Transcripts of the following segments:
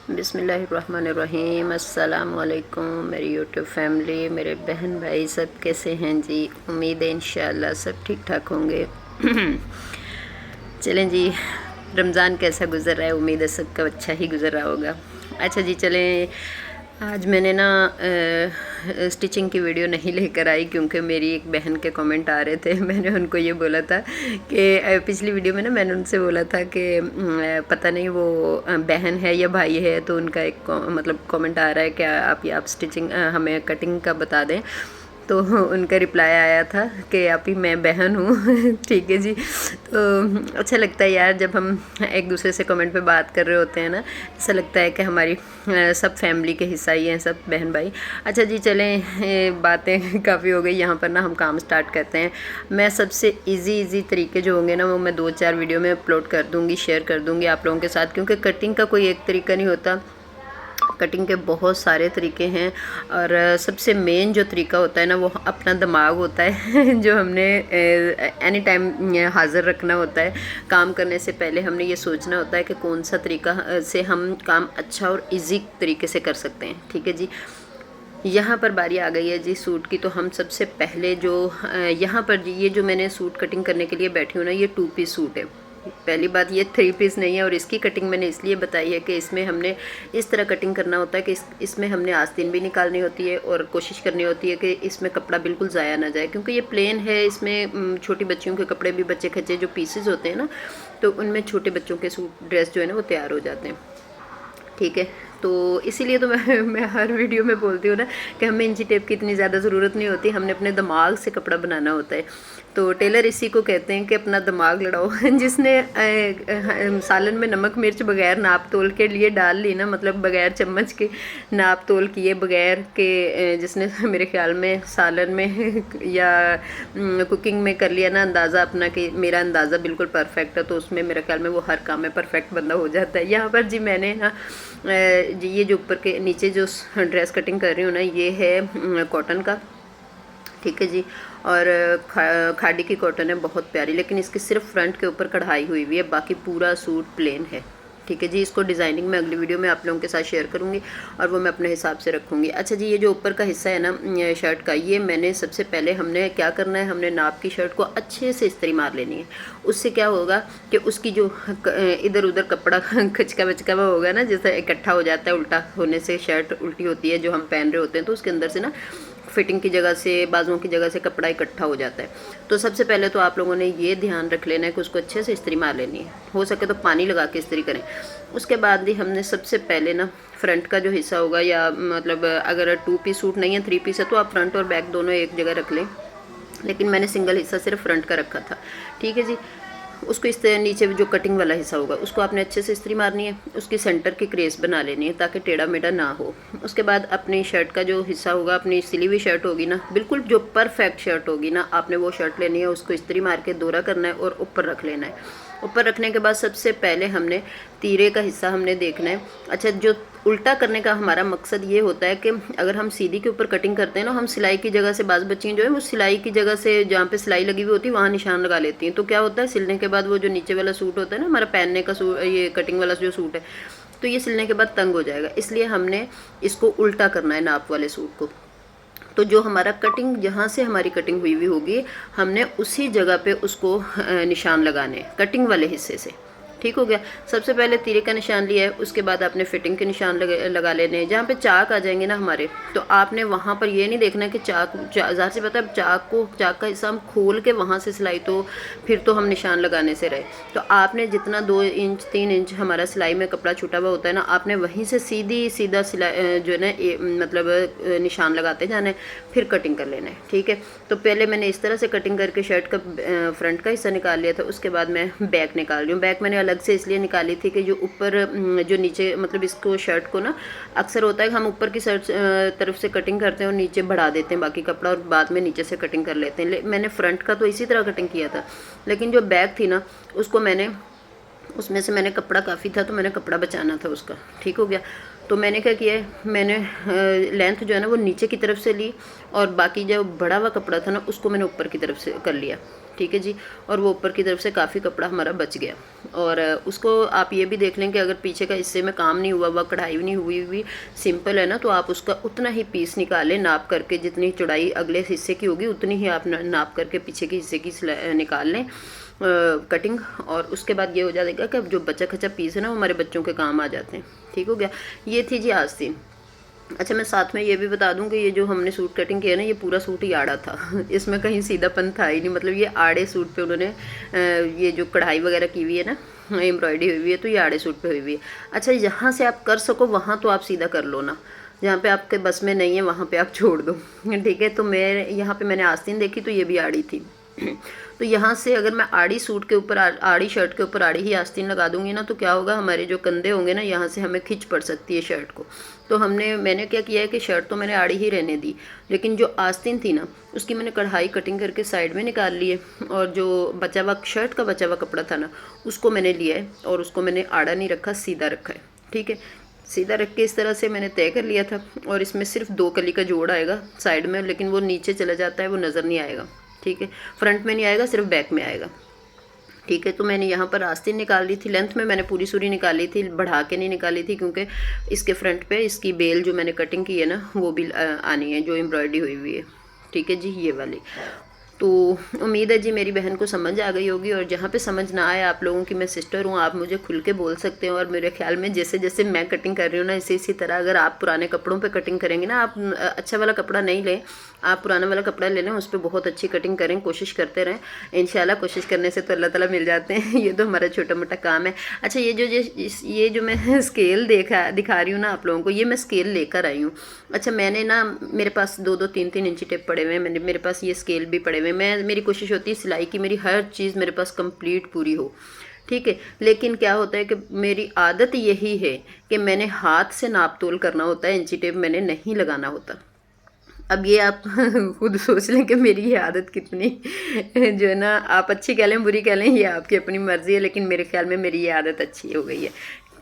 बिस्मिल्लाहिर्रहमानिर्रहीम। अस्सलाम वालेकुम मेरी यूट्यूब फैमिली, मेरे बहन भाई सब कैसे हैं जी। उम्मीद है इंशाअल्लाह सब ठीक ठाक होंगे। चलें जी, रमज़ान कैसा गुज़र रहा है, उम्मीद है सबका अच्छा ही गुज़र रहा होगा। अच्छा जी चलें, आज मैंने ना स्टिचिंग की वीडियो नहीं लेकर आई क्योंकि मेरी एक बहन के कमेंट आ रहे थे। मैंने उनको ये बोला था कि पिछली वीडियो में ना मैंने उनसे बोला था कि पता नहीं वो बहन है या भाई है, तो उनका एक मतलब कमेंट आ रहा है कि आप स्टिचिंग हमें कटिंग का बता दें। तो उनका रिप्लाई आया था कि आप ही मैं बहन हूँ। ठीक है जी। तो अच्छा लगता है यार जब हम एक दूसरे से कमेंट पे बात कर रहे होते हैं ना, ऐसा लगता है कि हमारी सब फैमिली के हिस्सा ही हैं सब बहन भाई। अच्छा जी चलें, बातें काफ़ी हो गई, यहाँ पर ना हम काम स्टार्ट करते हैं। मैं सबसे इजी तरीके जो होंगे ना वो मैं 2-4 वीडियो में अपलोड कर दूँगी, शेयर कर दूँगी आप लोगों के साथ, क्योंकि कटिंग का कोई एक तरीका नहीं होता, कटिंग के बहुत सारे तरीके हैं। और सबसे मेन जो तरीका होता है ना वो अपना दिमाग होता है जो हमने एनी टाइम हाज़िर रखना होता है। काम करने से पहले हमने ये सोचना होता है कि कौन सा तरीका से हम काम अच्छा और इजी तरीके से कर सकते हैं। ठीक है जी। यहाँ पर बारी आ गई है जी सूट की। तो हम सबसे पहले जो यहाँ पर ये जो मैंने सूट कटिंग करने के लिए बैठी हूँ ना, ये 2 पीस सूट है। पहली बात ये 3 पीस नहीं है, और इसकी कटिंग मैंने इसलिए बताई है कि इसमें हमने इस तरह कटिंग करना होता है कि इसमें हमने आस्तीन भी निकालनी होती है और कोशिश करनी होती है कि इसमें कपड़ा बिल्कुल ज़ाया ना जाए, क्योंकि ये प्लेन है। इसमें छोटी बच्चियों के कपड़े भी बच्चे खच्चे जो पीसेस होते हैं ना, तो उनमें छोटे बच्चों के सूट ड्रेस जो है ना वो तैयार हो जाते हैं। ठीक है, तो इसीलिए तो मैं हर वीडियो में बोलती हूँ ना कि हमें इंची टेप की इतनी ज़्यादा ज़रूरत नहीं होती, हमने अपने दिमाग से कपड़ा बनाना होता है। तो टेलर इसी को कहते हैं कि अपना दिमाग लड़ाओ। जिसने सालन में नमक मिर्च बगैर नाप तोल के लिए डाल ली ना, मतलब बगैर चम्मच के नाप तोल किए बगैर के, जिसने मेरे ख्याल में सालन में या कुकिंग में कर लिया ना अंदाज़ा अपना कि मेरा अंदाज़ा बिल्कुल परफेक्ट है, तो उसमें मेरे ख्याल में वो हर काम में परफेक्ट बंदा हो जाता है। यहाँ पर जी मैंने ना ये जो ऊपर के नीचे जो ड्रेस कटिंग कर रही हूँ ना, ये है कॉटन का। ठीक है जी। और खादी की कॉटन है, बहुत प्यारी, लेकिन इसकी सिर्फ फ्रंट के ऊपर कढ़ाई हुई हुई है, बाकी पूरा सूट प्लेन है। ठीक है जी। इसको डिज़ाइनिंग में अगली वीडियो में आप लोगों के साथ शेयर करूँगी और वो मैं अपने हिसाब से रखूँगी। अच्छा जी, ये जो ऊपर का हिस्सा है ना शर्ट का, ये मैंने सबसे पहले हमने क्या करना है, हमने नाप की शर्ट को अच्छे से इस्त्री मार लेनी है। उससे क्या होगा कि उसकी जो इधर उधर कपड़ा खचका बचका हुआ होगा ना, जैसे इकट्ठा हो जाता है, उल्टा होने से शर्ट उल्टी होती है जो हम पहन रहे होते हैं, तो उसके अंदर से ना फिटिंग की जगह से, बाजुओं की जगह से कपड़ा इकट्ठा हो जाता है। तो सबसे पहले तो आप लोगों ने ये ध्यान रख लेना है कि उसको अच्छे से इस्त्री मार लेनी है, हो सके तो पानी लगा के इस्त्री करें। उसके बाद भी हमने सबसे पहले ना फ्रंट का जो हिस्सा होगा, या मतलब अगर 2 पीस सूट नहीं है 3 पीस है, तो आप फ्रंट और बैक दोनों एक जगह रख लें, लेकिन मैंने सिंगल हिस्सा सिर्फ फ्रंट का रखा था। ठीक है जी। उसको इस नीचे जो कटिंग वाला हिस्सा होगा उसको आपने अच्छे से इस्त्री मारनी है, उसकी सेंटर की क्रेस बना लेनी है ताकि टेढ़ा मेढ़ा ना हो। उसके बाद अपनी शर्ट का जो हिस्सा होगा, अपनी सिली हुई शर्ट होगी ना, बिल्कुल जो परफेक्ट शर्ट होगी ना, आपने वो शर्ट लेनी है, उसको इस्त्री मार के दोहरा करना है और ऊपर रख लेना है। ऊपर रखने के बाद सबसे पहले हमने तीरे का हिस्सा हमने देखना है। अच्छा, जो उल्टा करने का हमारा मकसद ये होता है कि अगर हम सीधी के ऊपर कटिंग करते हैं ना, हम सिलाई की जगह से, बाज़ बच्चियाँ जो है वो सिलाई की जगह से जहाँ पे सिलाई लगी हुई होती है वहाँ निशान लगा लेती हैं। तो क्या होता है, सिलने के बाद वो जो नीचे वाला सूट होता है ना हमारा पहनने का सूट, ये कटिंग वाला जो सूट है, तो ये सिलने के बाद तंग हो जाएगा। इसलिए हमने इसको उल्टा करना है नाप वाले सूट को। तो जो हमारा कटिंग, जहाँ से हमारी कटिंग हुई हुई होगी, हमने उसी जगह पे उसको निशान लगाने कटिंग वाले हिस्से से। ठीक हो गया। सबसे पहले तीरे का निशान लिया है, उसके बाद आपने फिटिंग के निशान लगा लेने हैं। जहाँ पे चाक आ जाएंगे ना हमारे, तो आपने वहाँ पर ये नहीं देखना कि ज़ाहिर से पता है चाक का हिस्सा हम खोल के वहाँ से सिलाई, तो फिर तो हम निशान लगाने से रहे। तो आपने जितना 2 इंच 3 इंच हमारा सिलाई में कपड़ा छूटा हुआ होता है ना, आपने वहीं से सीधा सिलाई जो है ना मतलब निशान लगाते जाना है, फिर कटिंग कर लेना है। ठीक है। तो पहले मैंने इस तरह से कटिंग करके शर्ट का फ्रंट का हिस्सा निकाल लिया था। उसके बाद मैं बैक निकाल रही हूँ। बैक मैंने अलग से इसलिए निकाली थी कि जो ऊपर जो नीचे, मतलब इसको शर्ट को ना अक्सर होता है कि हम ऊपर की शर्ट तरफ से कटिंग करते हैं और नीचे बढ़ा देते हैं बाकी कपड़ा, और बाद में नीचे से कटिंग कर लेते हैं। मैंने फ्रंट का तो इसी तरह कटिंग किया था, लेकिन जो बैक थी ना उसको मैंने, उसमें से मैंने कपड़ा काफ़ी था तो मैंने कपड़ा बचाना था उसका। ठीक हो गया। तो मैंने क्या किया है, मैंने लेंथ जो है ना वो नीचे की तरफ से ली, और बाकी जो बड़ा हुआ कपड़ा था ना उसको मैंने ऊपर की तरफ से कर लिया, ठीक है जी। और वो ऊपर की तरफ से काफ़ी कपड़ा हमारा बच गया। और उसको आप ये भी देख लें कि अगर पीछे का हिस्से में काम नहीं हुआ, कढ़ाई नहीं हुई हुई, सिंपल है ना, तो आप उसका उतना ही पीस निकालें नाप करके, जितनी चौड़ाई अगले हिस्से की होगी उतनी ही आप नाप करके पीछे के हिस्से की निकाल लें कटिंग। और उसके बाद ये हो जाएगा कि जो बचा खचा पीस है ना वो हमारे बच्चों के काम आ जाते हैं। ठीक हो गया, ये थी जी आस्तीन। अच्छा, मैं साथ में ये भी बता दूं कि ये जो हमने सूट कटिंग किया ना, ये पूरा सूट ही आड़ा था इसमें कहीं सीधापन था ही नहीं, मतलब ये आड़े सूट पे उन्होंने ये जो कढ़ाई वगैरह की हुई है ना, एम्ब्रॉयडरी हुई हुई है, तो ये आड़े सूट पे हुई हुई है। अच्छा, जहाँ से आप कर सको वहाँ तो आप सीधा कर लो ना, जहाँ पे आपके बस में नहीं है वहाँ पे आप छोड़ दो ठीक है। तो मैं यहाँ पे मैंने आस्तीन देखी तो ये भी आड़ी थी तो यहाँ से अगर मैं आड़ी सूट के ऊपर आड़ी शर्ट के ऊपर आड़ी ही आस्तीन लगा दूंगी ना, तो क्या होगा, हमारे जो कंधे होंगे ना यहाँ से हमें खिंच पड़ सकती है शर्ट को। तो मैंने क्या किया है कि शर्ट तो मैंने आड़ी ही रहने दी, लेकिन जो आस्तीन थी ना उसकी मैंने कढ़ाई कटिंग करके साइड में निकाल ली है, और जो बचा हुआ शर्ट का बचा हुआ कपड़ा था ना उसको मैंने लिया है और उसको मैंने आड़ा नहीं रखा, सीधा रखा है। ठीक है, सीधा रख के इस तरह से मैंने तय कर लिया था। और इसमें सिर्फ 2 कली का जोड़ आएगा साइड में, लेकिन वो नीचे चला जाता है, वो नज़र नहीं आएगा। ठीक है, फ्रंट में नहीं आएगा, सिर्फ बैक में आएगा। ठीक है, तो मैंने यहाँ पर आस्तीन निकाल ली थी। लेंथ में मैंने पूरी सूरी निकाली थी, बढ़ा के नहीं निकाली थी, क्योंकि इसके फ्रंट पे इसकी बेल जो मैंने कटिंग की है ना वो भी आनी है, जो एम्ब्रॉयडरी हुई हुई है। ठीक है जी, ये वाली। तो उम्मीद है जी मेरी बहन को समझ आ गई होगी, और जहाँ पे समझ ना आए आप लोगों की, मैं सिस्टर हूँ, आप मुझे खुल के बोल सकते हैं। और मेरे ख्याल में जैसे जैसे मैं कटिंग कर रही हूँ ना, इसी तरह अगर आप पुराने कपड़ों पे कटिंग करेंगे ना, आप अच्छा वाला कपड़ा नहीं लें, आप पुराना वाला कपड़ा ले लें, उस पर बहुत अच्छी कटिंग करें, कोशिश करते रहें। इंशाल्लाह कोशिश करने से तो अल्लाह ताला मिल जाते हैं ये तो हमारा छोटा मोटा काम है। अच्छा, ये जो मैं स्केल दिखा रही हूँ ना आप लोगों को, ये मैं स्केल लेकर आई हूँ। अच्छा, मैंने ना, मेरे पास 2-2 3-3 इंची टेप पड़े हुए हैं, मेरे पास ये स्केल भी पड़े हुए हैं। मेरी कोशिश होती है सिलाई की मेरी हर चीज़ मेरे पास कंप्लीट पूरी हो। ठीक है, लेकिन क्या होता है कि मेरी आदत यही है कि मैंने हाथ से नाप तोल करना होता है, इंची टेप मैंने नहीं लगाना होता। अब ये आप खुद सोच लें कि मेरी ये आदत कितनी जो है ना, आप अच्छी कह लें बुरी कह लें, ये आपकी अपनी मर्ज़ी है, लेकिन मेरे ख्याल में मेरी ये आदत अच्छी हो गई है।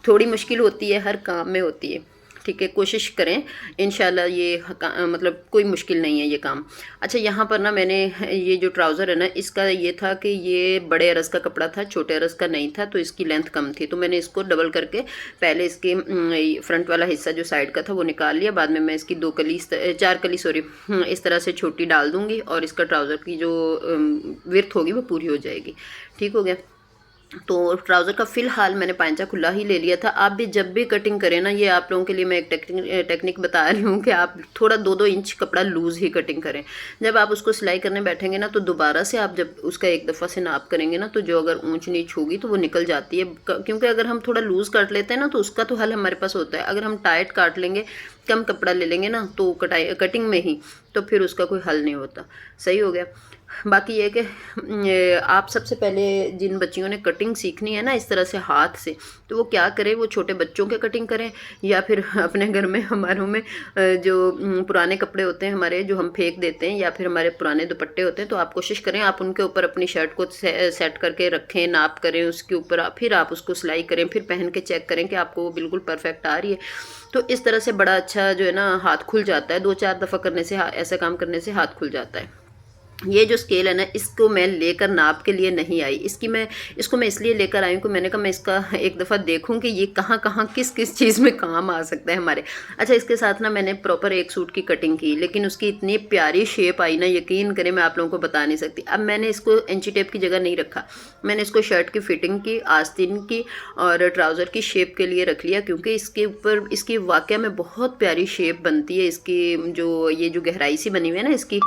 थोड़ी मुश्किल होती है, हर काम में होती है। ठीक है, कोशिश करें, इंशाल्लाह ये मतलब कोई मुश्किल नहीं है ये काम। अच्छा, यहाँ पर ना मैंने ये जो ट्राउज़र है ना, इसका ये था कि ये बड़े अरज़ का कपड़ा था, छोटे अरज़ का नहीं था, तो इसकी लेंथ कम थी, तो मैंने इसको डबल करके पहले इसके फ्रंट वाला हिस्सा जो साइड का था वो निकाल लिया। बाद में मैं इसकी 4 कली सॉरी इस तरह से छोटी डाल दूँगी, और इसका ट्राउज़र की जो विड्थ होगी वो पूरी हो जाएगी। ठीक हो गया, तो ट्राउज़र का फ़िलहाल मैंने पांचा खुला ही ले लिया था। आप भी जब भी कटिंग करें ना, ये आप लोगों के लिए मैं एक टेक्निक बता रही हूँ कि आप थोड़ा 2-2 इंच कपड़ा लूज़ ही कटिंग करें। जब आप उसको सिलाई करने बैठेंगे ना, तो दोबारा से आप जब उसका एक दफ़ा से नाप करेंगे ना, तो जो अगर ऊंच नीच होगी तो वो निकल जाती है। क्योंकि अगर हम थोड़ा लूज़ काट लेते हैं ना, तो उसका तो हल हमारे पास होता है। अगर हम टाइट काट लेंगे, कम कपड़ा ले लेंगे ना, तो कटिंग में ही, तो फिर उसका कोई हल नहीं होता। सही हो गया। बाकी ये कि आप सबसे पहले जिन बच्चियों ने कटिंग सीखनी है ना इस तरह से हाथ से, तो वो क्या करें, वो छोटे बच्चों के कटिंग करें, या फिर अपने घर में हमारों में जो पुराने कपड़े होते हैं हमारे, जो हम फेंक देते हैं, या फिर हमारे पुराने दुपट्टे होते हैं, तो आप कोशिश करें आप उनके ऊपर अपनी शर्ट को सेट करके रखें, नाप करें उसके ऊपर, फिर आप उसको सिलाई करें, फिर पहन के चेक करें कि आपको वो बिल्कुल परफेक्ट आ रही है। तो इस तरह से बड़ा अच्छा जो है ना हाथ खुल जाता है। 2-4 दफ़ा करने से, ऐसा काम करने से हाथ खुल जाता है। ये जो स्केल है ना, इसको मैं लेकर नाप के लिए नहीं आई, इसको मैं इसलिए लेकर आई हूँ कि मैंने कहा मैं इसका एक दफ़ा देखूँ कि ये कहाँ कहाँ किस किस चीज़ में काम आ सकता है हमारे। अच्छा, इसके साथ ना मैंने प्रॉपर एक सूट की कटिंग की, लेकिन उसकी इतनी प्यारी शेप आई ना, यकीन करें मैं आप लोगों को बता नहीं सकती। अब मैंने इसको इंची टेप की जगह नहीं रखा, मैंने इसको शर्ट की फिटिंग की, आस्तीन की और ट्राउज़र की शेप के लिए रख लिया, क्योंकि इसके ऊपर इसकी वाकई में बहुत प्यारी शेप बनती है। इसकी ये जो गहराई सी बनी हुई है ना इसकी,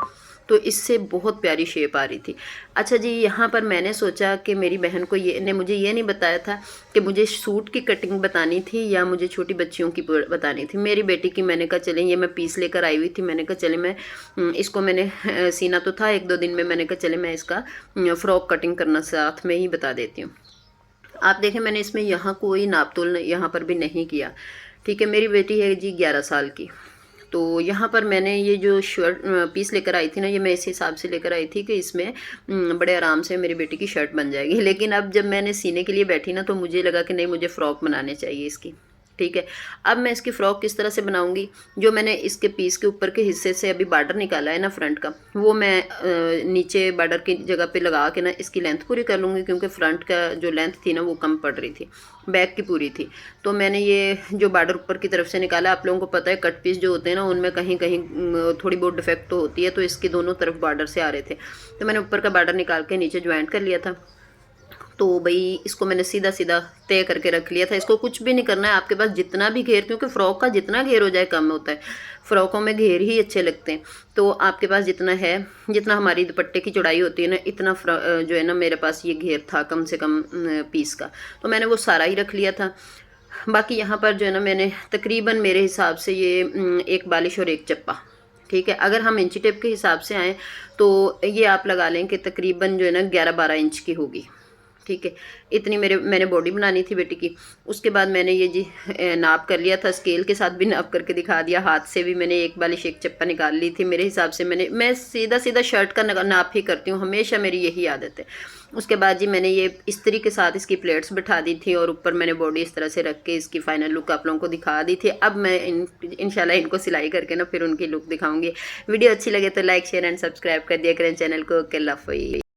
तो इससे बहुत प्यारी शेप आ रही थी। अच्छा जी, यहाँ पर मैंने सोचा कि मेरी बहन को मुझे ये नहीं बताया था कि मुझे सूट की कटिंग बतानी थी या मुझे छोटी बच्चियों की बतानी थी। मेरी बेटी की मैंने कहा चलें, ये मैं पीस लेकर आई हुई थी, मैंने कहा चले मैं इसको मैंने सीना तो था 1-2 दिन में, मैंने कहा चले मैं इसका फ़्रॉक कटिंग करना साथ में ही बता देती हूँ। आप देखें, मैंने इसमें यहाँ कोई नाप तोल यहाँ पर भी नहीं किया। ठीक है, मेरी बेटी है जी 11 साल की। तो यहाँ पर मैंने ये जो शर्ट पीस लेकर आई थी ना, ये मैं इस हिसाब से लेकर आई थी कि इसमें बड़े आराम से मेरी बेटी की शर्ट बन जाएगी। लेकिन अब जब मैंने सीने के लिए बैठी ना, तो मुझे लगा कि नहीं, मुझे फ़्रॉक बनाने चाहिए इसकी। ठीक है। अब मैं इसकी फ़्रॉक किस तरह से बनाऊंगी, जो मैंने इसके पीस के ऊपर के हिस्से से अभी बॉर्डर निकाला है ना फ्रंट का, वो मैं नीचे बॉर्डर की जगह पे लगा के ना इसकी लेंथ पूरी कर लूँगी, क्योंकि फ्रंट का जो लेंथ थी ना वो कम पड़ रही थी, बैक की पूरी थी। तो मैंने ये जो बॉर्डर ऊपर की तरफ से निकाला, आप लोगों को पता है कट पीस जो होते हैं ना उनमें कहीं कहीं थोड़ी बहुत डिफेक्ट तो होती है, तो इसकी दोनों तरफ बॉर्डर से आ रहे थे, तो मैंने ऊपर का बॉर्डर निकाल के नीचे ज्वाइंट कर लिया था। तो भाई इसको मैंने सीधा सीधा तय करके रख लिया था। इसको कुछ भी नहीं करना है, आपके पास जितना भी घेर, क्योंकि फ़्रॉक का जितना घेर हो जाए कम होता है, फ़्रॉकों में घेर ही अच्छे लगते हैं। तो आपके पास जितना है, जितना हमारी दुपट्टे की चौड़ाई होती है ना, इतना जो है ना मेरे पास ये घेर था कम से कम पीस का, तो मैंने वो सारा ही रख लिया था। बाकी यहाँ पर जो है ना मैंने तकरीबन मेरे हिसाब से ये एक बालिश और एक चप्पा, ठीक है। अगर हम इंची टेप के हिसाब से आएँ तो ये आप लगा लें कि तकरीबन जो है ना 11-12 इंच की होगी, ठीक है। इतनी मैंने बॉडी बनानी थी बेटी की। उसके बाद मैंने ये जी नाप कर लिया था, स्केल के साथ भी नाप करके दिखा दिया, हाथ से भी मैंने एक बालिश एक चप्पा निकाल ली थी। मेरे हिसाब से मैं सीधा सीधा शर्ट का नाप ही करती हूँ, हमेशा मेरी यही आदत है। उसके बाद जी मैंने ये इस्त्री के साथ इसकी प्लेट्स बिठा दी थी और ऊपर मैंने बॉडी इस तरह से रख के इसकी फाइनल लुक आप लोगों को दिखा दी थी। अब मैं इंशाल्लाह इनको सिलाई करके ना फिर उनकी लुक दिखाऊंगी। वीडियो अच्छी लगे तो लाइक शेयर एंड सब्सक्राइब कर दिया करें चैनल को। अल्लाह हाफ़िज़।